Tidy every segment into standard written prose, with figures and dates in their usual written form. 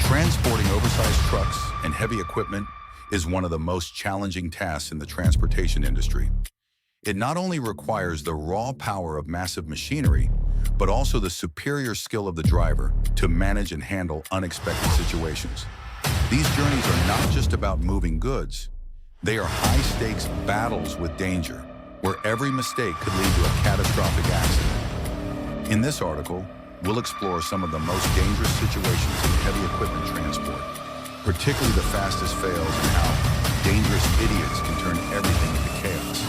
Transporting oversized trucks and heavy equipment is one of the most challenging tasks in the transportation industry. It not only requires the raw power of massive machinery, but also the superior skill of the driver to manage and handle unexpected situations. These journeys are not just about moving goods. They are high-stakes battles with danger, where every mistake could lead to a catastrophic accident. In this article, we'll explore some of the most dangerous situations in heavy equipment transport, particularly the fastest fails and how dangerous idiots can turn everything into chaos.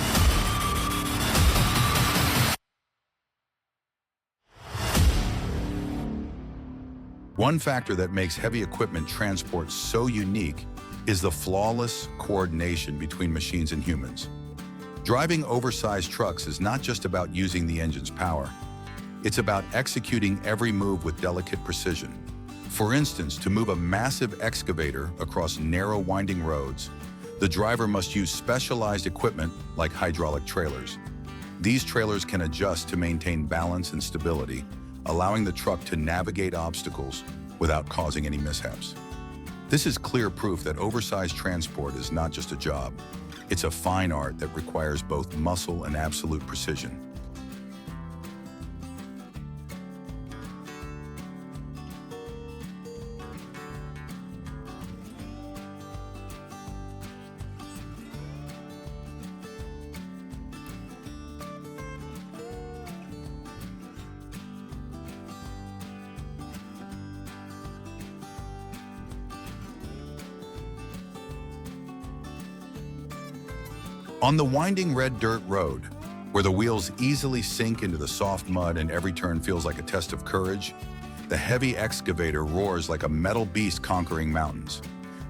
One factor that makes heavy equipment transport so unique is the flawless coordination between machines and humans. Driving oversized trucks is not just about using the engine's power. It's about executing every move with delicate precision. For instance, to move a massive excavator across narrow, winding roads, the driver must use specialized equipment like hydraulic trailers. These trailers can adjust to maintain balance and stability, allowing the truck to navigate obstacles without causing any mishaps. This is clear proof that oversized transport is not just a job. It's a fine art that requires both muscle and absolute precision. On the winding red dirt road, where the wheels easily sink into the soft mud and every turn feels like a test of courage, the heavy excavator roars like a metal beast conquering mountains.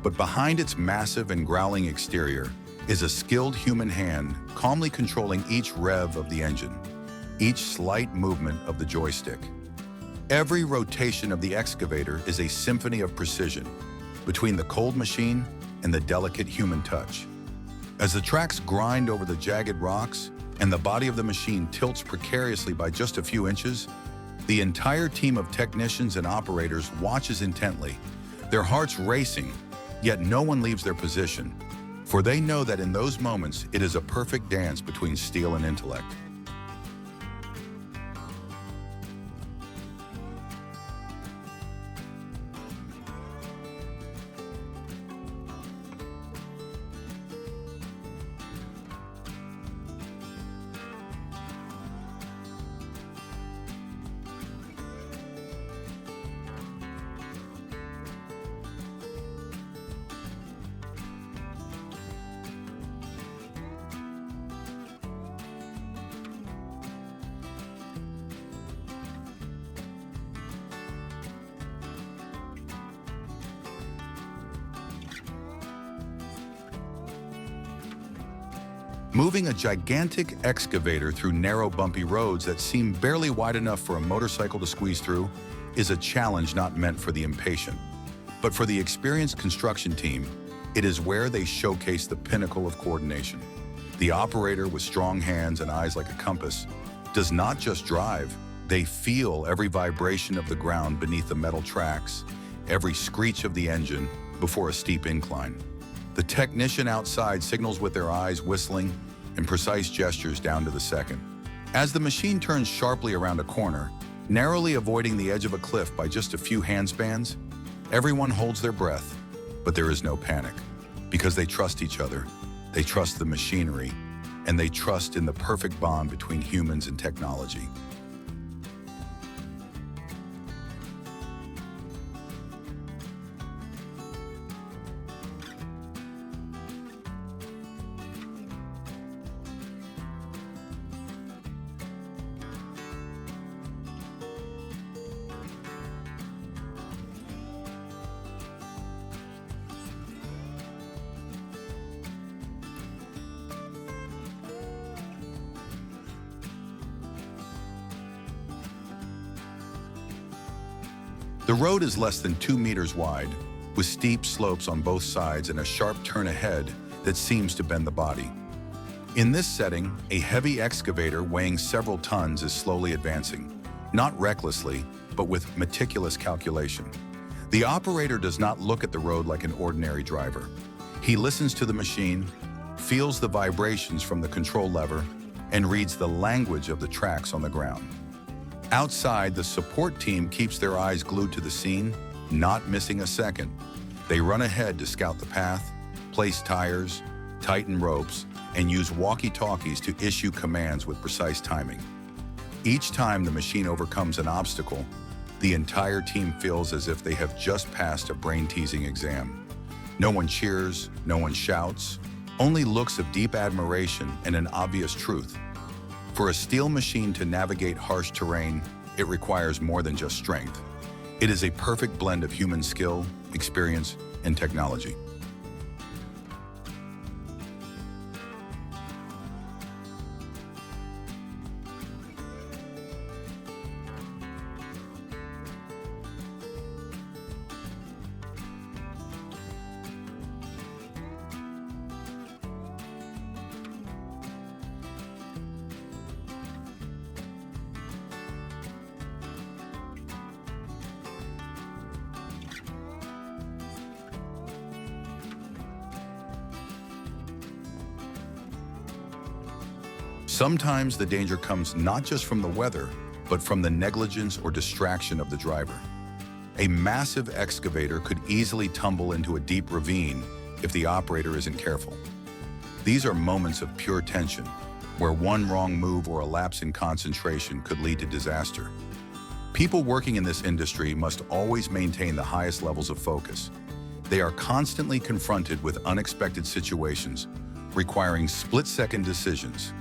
But behind its massive and growling exterior is a skilled human hand calmly controlling each rev of the engine, each slight movement of the joystick. Every rotation of the excavator is a symphony of precision between the cold machine and the delicate human touch. As the tracks grind over the jagged rocks and the body of the machine tilts precariously by just a few inches, the entire team of technicians and operators watches intently, their hearts racing, yet no one leaves their position, for they know that in those moments it is a perfect dance between steel and intellect. Moving a gigantic excavator through narrow, bumpy roads that seem barely wide enough for a motorcycle to squeeze through is a challenge not meant for the impatient. But for the experienced construction team, it is where they showcase the pinnacle of coordination. The operator, with strong hands and eyes like a compass, does not just drive, they feel every vibration of the ground beneath the metal tracks, every screech of the engine before a steep incline. The technician outside signals with their eyes, whistling, and precise gestures down to the second. As the machine turns sharply around a corner, narrowly avoiding the edge of a cliff by just a few handspans, everyone holds their breath, but there is no panic, because they trust each other, they trust the machinery, and they trust in the perfect bond between humans and technology. The road is less than 2 meters wide, with steep slopes on both sides and a sharp turn ahead that seems to bend the body. In this setting, a heavy excavator weighing several tons is slowly advancing, not recklessly, but with meticulous calculation. The operator does not look at the road like an ordinary driver. He listens to the machine, feels the vibrations from the control lever, and reads the language of the tracks on the ground. Outside, the support team keeps their eyes glued to the scene, not missing a second. They run ahead to scout the path, place tires, tighten ropes, and use walkie-talkies to issue commands with precise timing. Each time the machine overcomes an obstacle, the entire team feels as if they have just passed a brain-teasing exam. No one cheers, no one shouts, only looks of deep admiration and an obvious truth. For a steel machine to navigate harsh terrain, it requires more than just strength. It is a perfect blend of human skill, experience, and technology. Sometimes the danger comes not just from the weather, but from the negligence or distraction of the driver. A massive excavator could easily tumble into a deep ravine if the operator isn't careful. These are moments of pure tension, where one wrong move or a lapse in concentration could lead to disaster. People working in this industry must always maintain the highest levels of focus. They are constantly confronted with unexpected situations, requiring split-second decisions.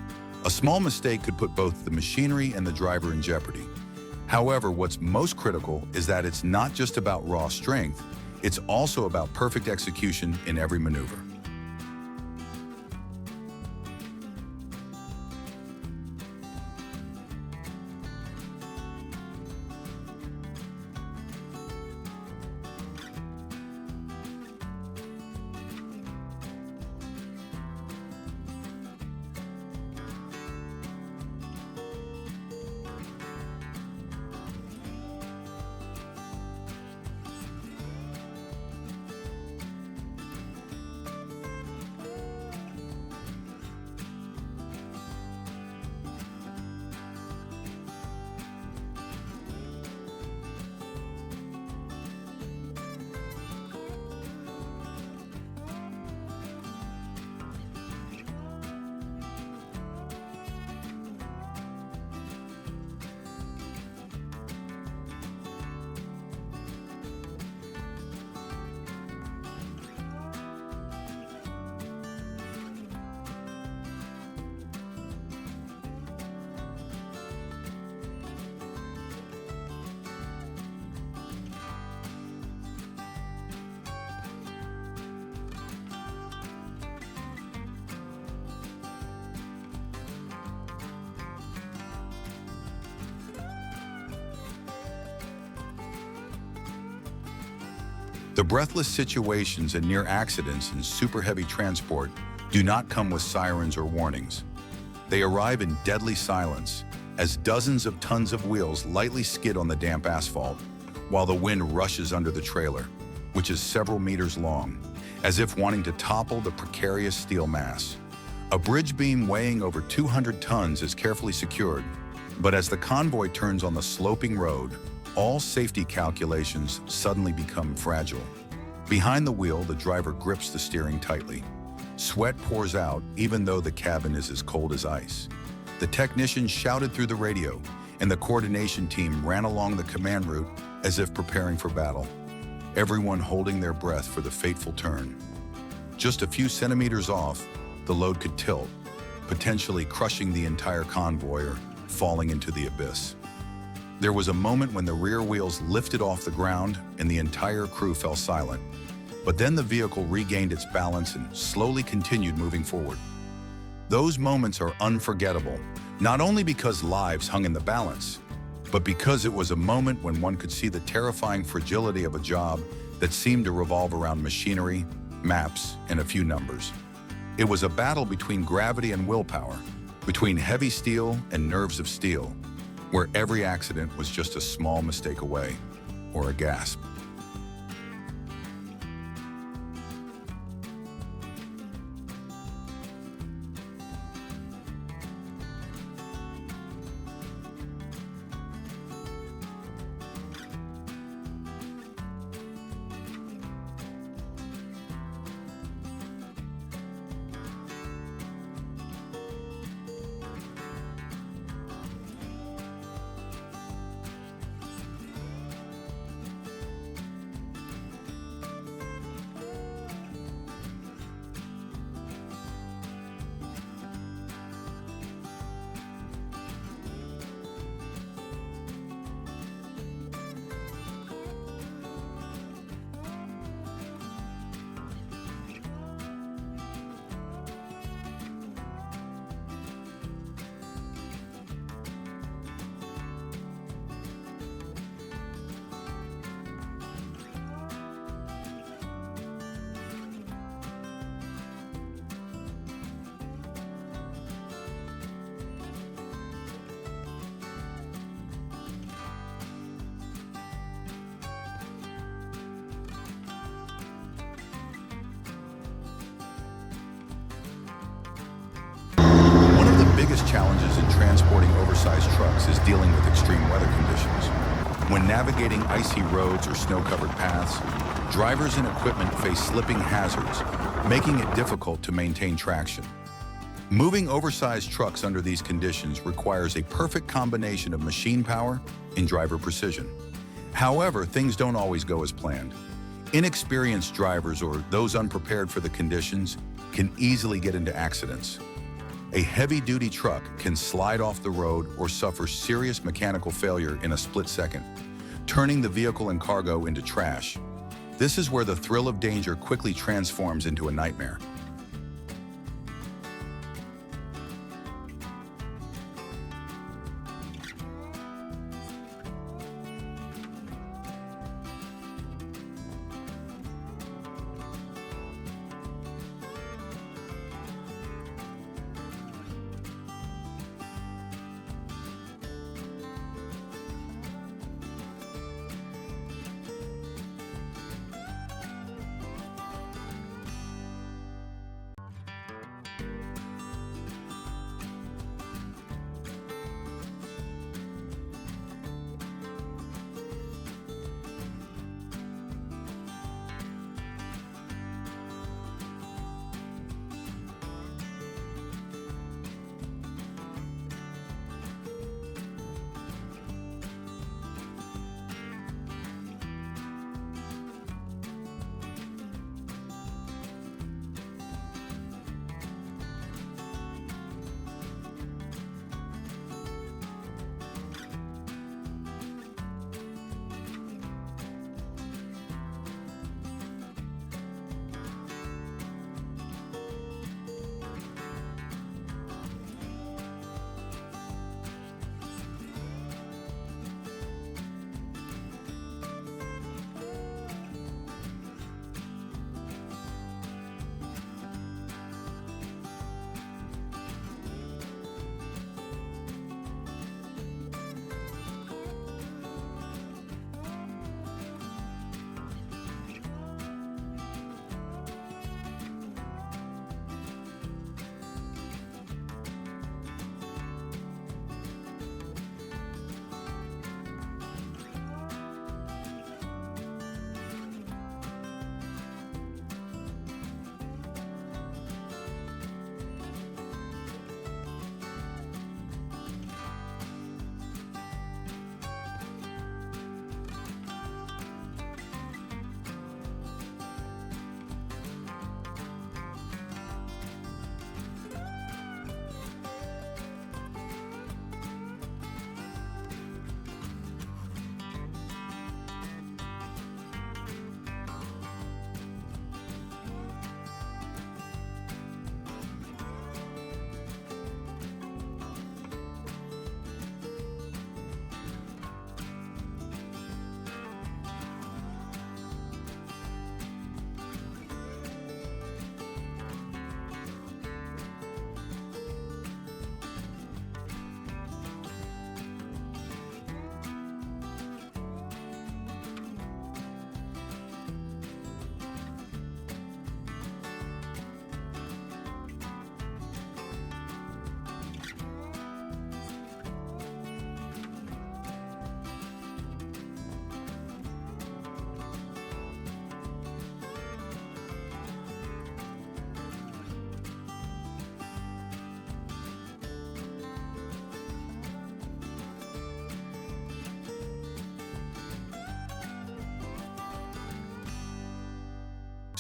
A small mistake could put both the machinery and the driver in jeopardy. However, what's most critical is that it's not just about raw strength, it's also about perfect execution in every maneuver. The breathless situations and near accidents in super heavy transport do not come with sirens or warnings. They arrive in deadly silence as dozens of tons of wheels lightly skid on the damp asphalt while the wind rushes under the trailer, which is several meters long, as if wanting to topple the precarious steel mass. A bridge beam weighing over 200 tons is carefully secured, but as the convoy turns on the sloping road, all safety calculations suddenly become fragile. Behind the wheel, the driver grips the steering tightly. Sweat pours out even though the cabin is as cold as ice. The technician shouted through the radio, and the coordination team ran along the command route as if preparing for battle, everyone holding their breath for the fateful turn. Just a few centimeters off, the load could tilt, potentially crushing the entire convoy or falling into the abyss. There was a moment when the rear wheels lifted off the ground and the entire crew fell silent. But then the vehicle regained its balance and slowly continued moving forward. Those moments are unforgettable, not only because lives hung in the balance, but because it was a moment when one could see the terrifying fragility of a job that seemed to revolve around machinery, maps, and a few numbers. It was a battle between gravity and willpower, between heavy steel and nerves of steel, where every accident was just a small mistake away, or a gasp. One of the biggest challenges in transporting oversized trucks is dealing with extreme weather conditions. When navigating icy roads or snow-covered paths, drivers and equipment face slipping hazards, making it difficult to maintain traction. Moving oversized trucks under these conditions requires a perfect combination of machine power and driver precision. However, things don't always go as planned. Inexperienced drivers or those unprepared for the conditions can easily get into accidents. A heavy-duty truck can slide off the road or suffer serious mechanical failure in a split second, turning the vehicle and cargo into trash. This is where the thrill of danger quickly transforms into a nightmare.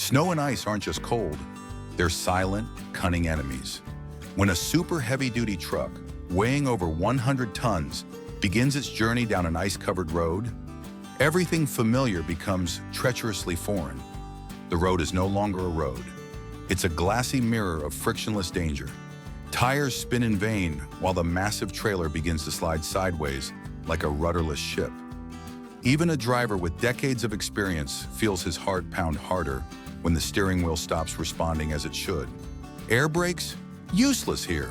Snow and ice aren't just cold, they're silent, cunning enemies. When a super heavy-duty truck, weighing over 100 tons, begins its journey down an ice-covered road, everything familiar becomes treacherously foreign. The road is no longer a road. It's a glassy mirror of frictionless danger. Tires spin in vain while the massive trailer begins to slide sideways like a rudderless ship. Even a driver with decades of experience feels his heart pound harder when the steering wheel stops responding as it should. Air brakes? Useless here.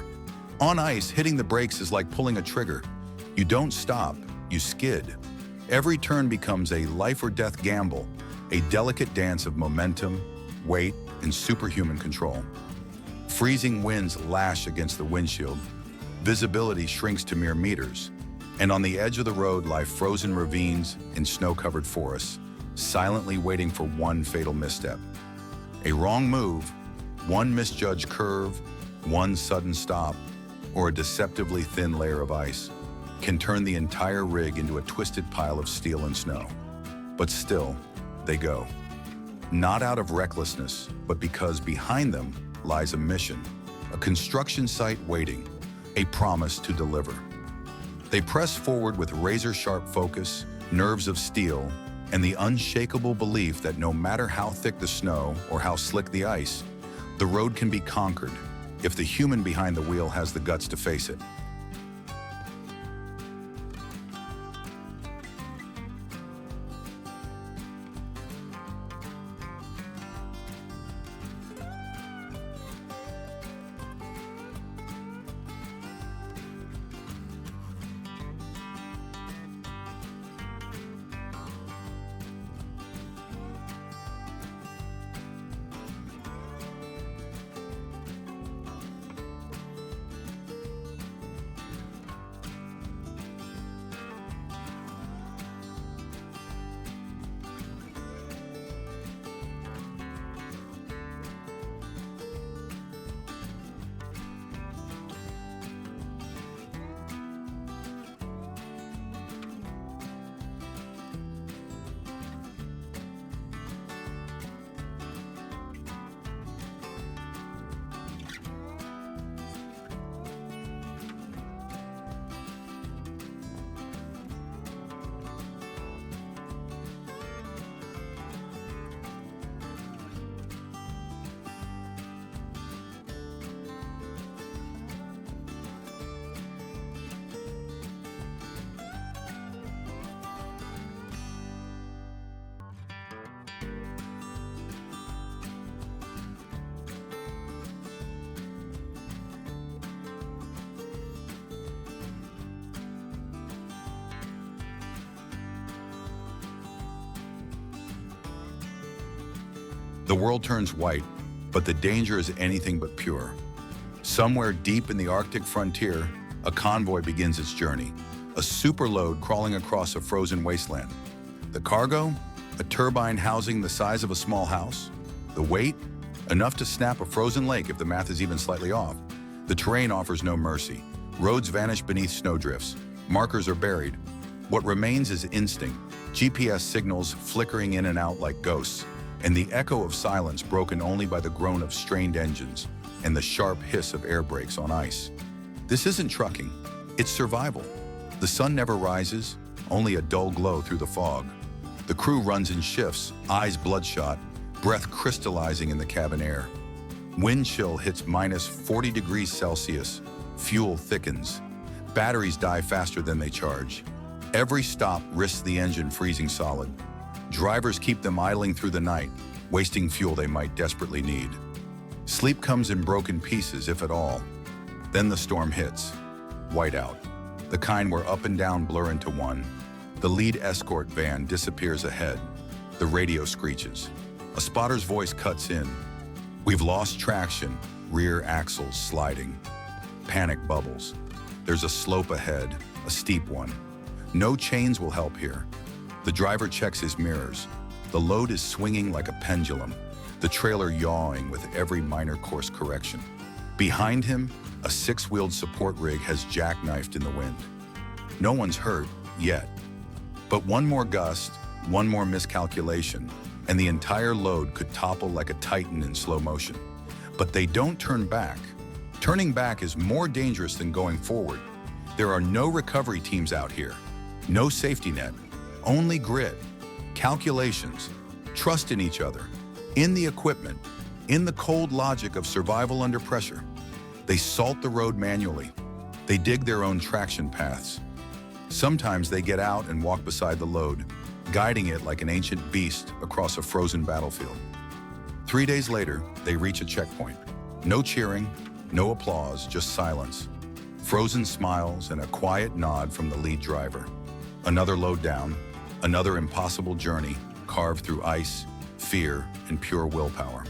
On ice, hitting the brakes is like pulling a trigger. You don't stop, you skid. Every turn becomes a life-or-death gamble, a delicate dance of momentum, weight, and superhuman control. Freezing winds lash against the windshield. Visibility shrinks to mere meters. And on the edge of the road lie frozen ravines and snow-covered forests, silently waiting for one fatal misstep. A wrong move, one misjudged curve, one sudden stop, or a deceptively thin layer of ice can turn the entire rig into a twisted pile of steel and snow. But still, they go. Not out of recklessness, but because behind them lies a mission, a construction site waiting, a promise to deliver. They press forward with razor-sharp focus, nerves of steel, and the unshakable belief that no matter how thick the snow or how slick the ice, the road can be conquered if the human behind the wheel has the guts to face it. The world turns white, but the danger is anything but pure. Somewhere deep in the Arctic frontier, a convoy begins its journey, a superload crawling across a frozen wasteland. The cargo? A turbine housing the size of a small house. The weight? Enough to snap a frozen lake if the math is even slightly off. The terrain offers no mercy. Roads vanish beneath snowdrifts. Markers are buried. What remains is instinct, GPS signals flickering in and out like ghosts, and the echo of silence broken only by the groan of strained engines and the sharp hiss of air brakes on ice. This isn't trucking, it's survival. The sun never rises, only a dull glow through the fog. The crew runs in shifts, eyes bloodshot, breath crystallizing in the cabin air. Wind chill hits minus 40 degrees Celsius, fuel thickens. Batteries die faster than they charge. Every stop risks the engine freezing solid. Drivers keep them idling through the night, wasting fuel they might desperately need. Sleep comes in broken pieces, if at all. Then the storm hits. Whiteout. The kind where up and down blur into one. The lead escort van disappears ahead. The radio screeches. A spotter's voice cuts in. We've lost traction, rear axles sliding. Panic bubbles. There's a slope ahead, a steep one. No chains will help here. The driver checks his mirrors. The load is swinging like a pendulum, the trailer yawing with every minor course correction. Behind him, a six-wheeled support rig has jackknifed in the wind. No one's hurt, yet. But one more gust, one more miscalculation, and the entire load could topple like a titan in slow motion. But they don't turn back. Turning back is more dangerous than going forward. There are no recovery teams out here, no safety net, only grit, calculations, trust in each other, in the equipment, in the cold logic of survival under pressure. They salt the road manually. They dig their own traction paths. Sometimes they get out and walk beside the load, guiding it like an ancient beast across a frozen battlefield. 3 days later, they reach a checkpoint. No cheering, no applause, just silence. Frozen smiles and a quiet nod from the lead driver. Another load down, another impossible journey carved through ice, fear, and pure willpower.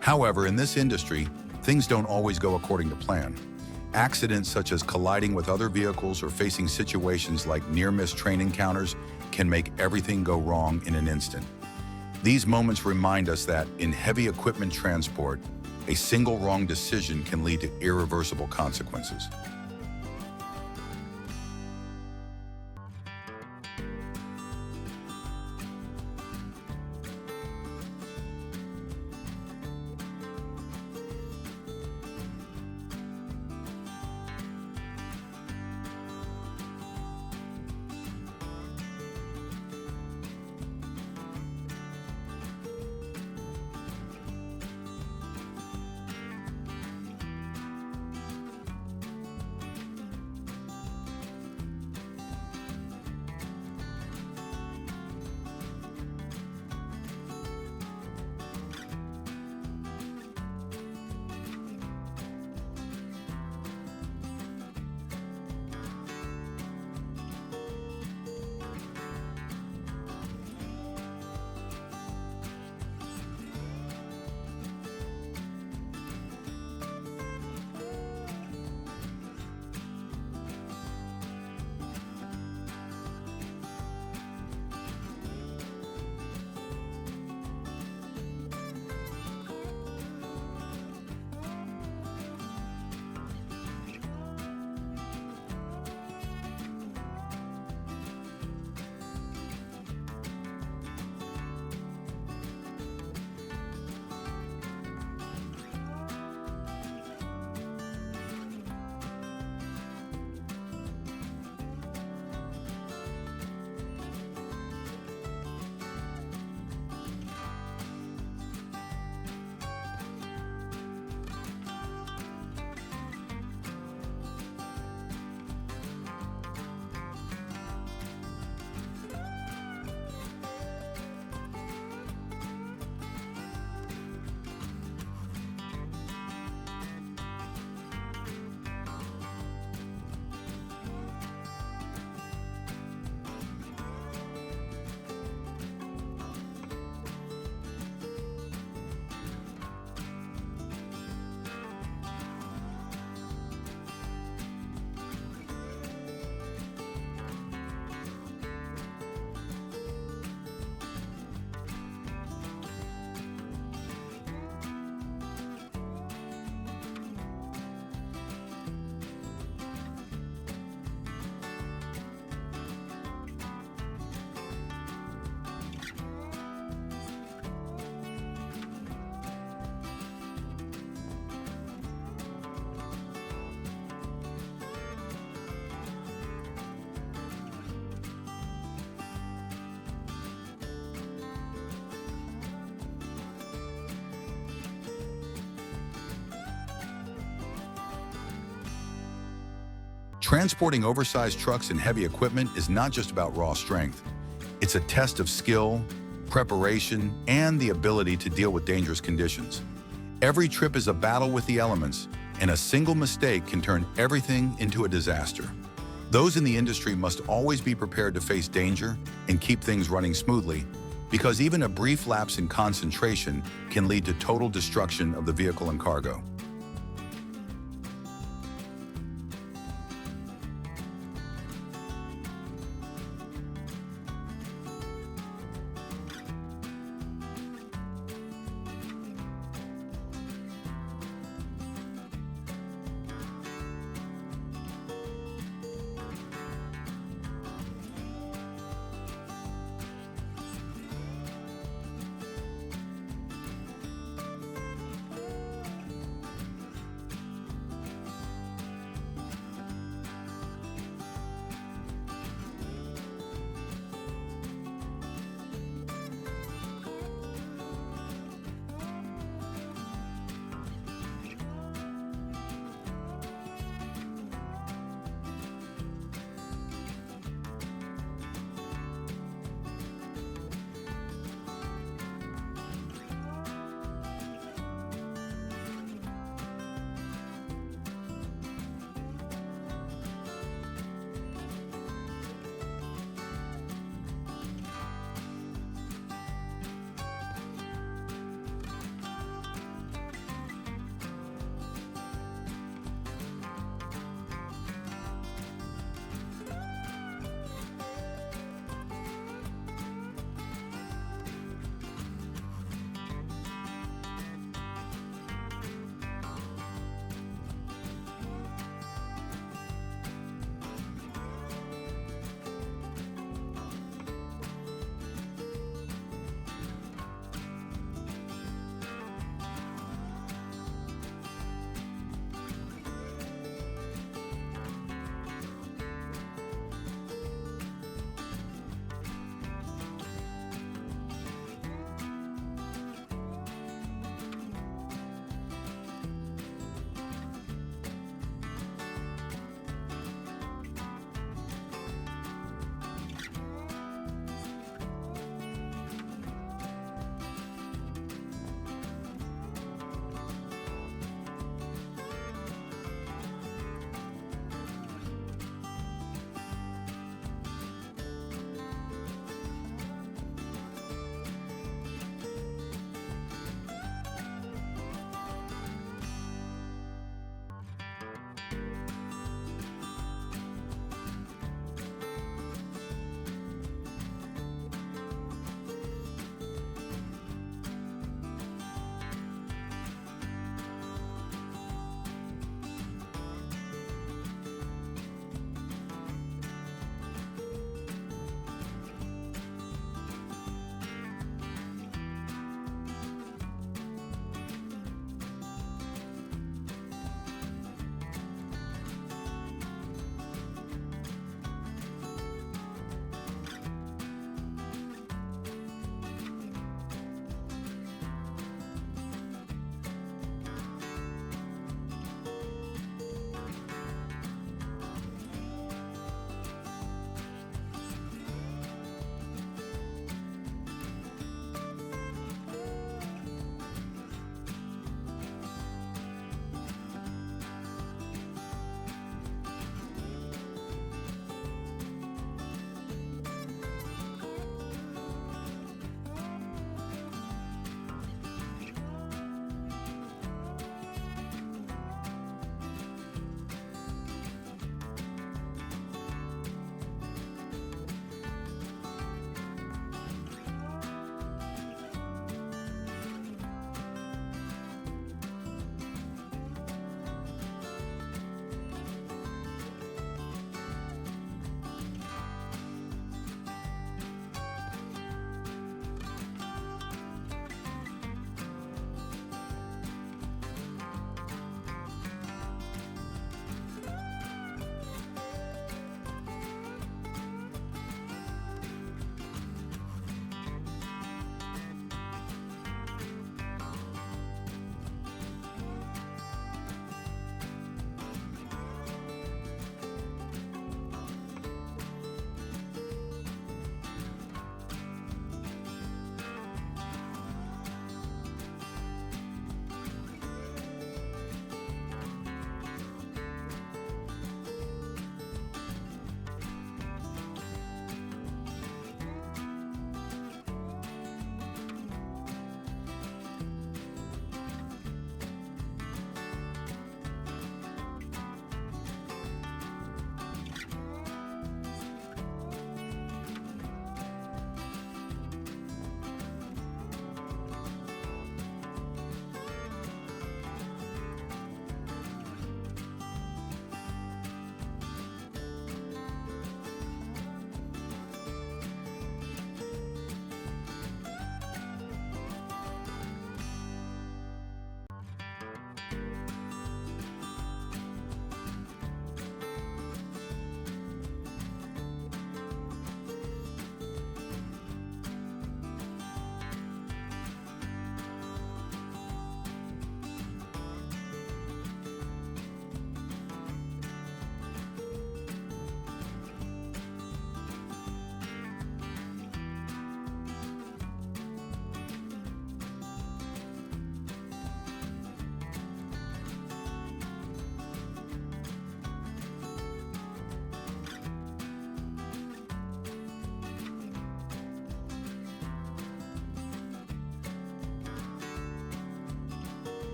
However, in this industry, things don't always go according to plan. Accidents such as colliding with other vehicles or facing situations like near-miss train encounters can make everything go wrong in an instant. These moments remind us that, in heavy equipment transport, a single wrong decision can lead to irreversible consequences. Transporting oversized trucks and heavy equipment is not just about raw strength. It's a test of skill, preparation, and the ability to deal with dangerous conditions. Every trip is a battle with the elements, and a single mistake can turn everything into a disaster. Those in the industry must always be prepared to face danger and keep things running smoothly, because even a brief lapse in concentration can lead to total destruction of the vehicle and cargo.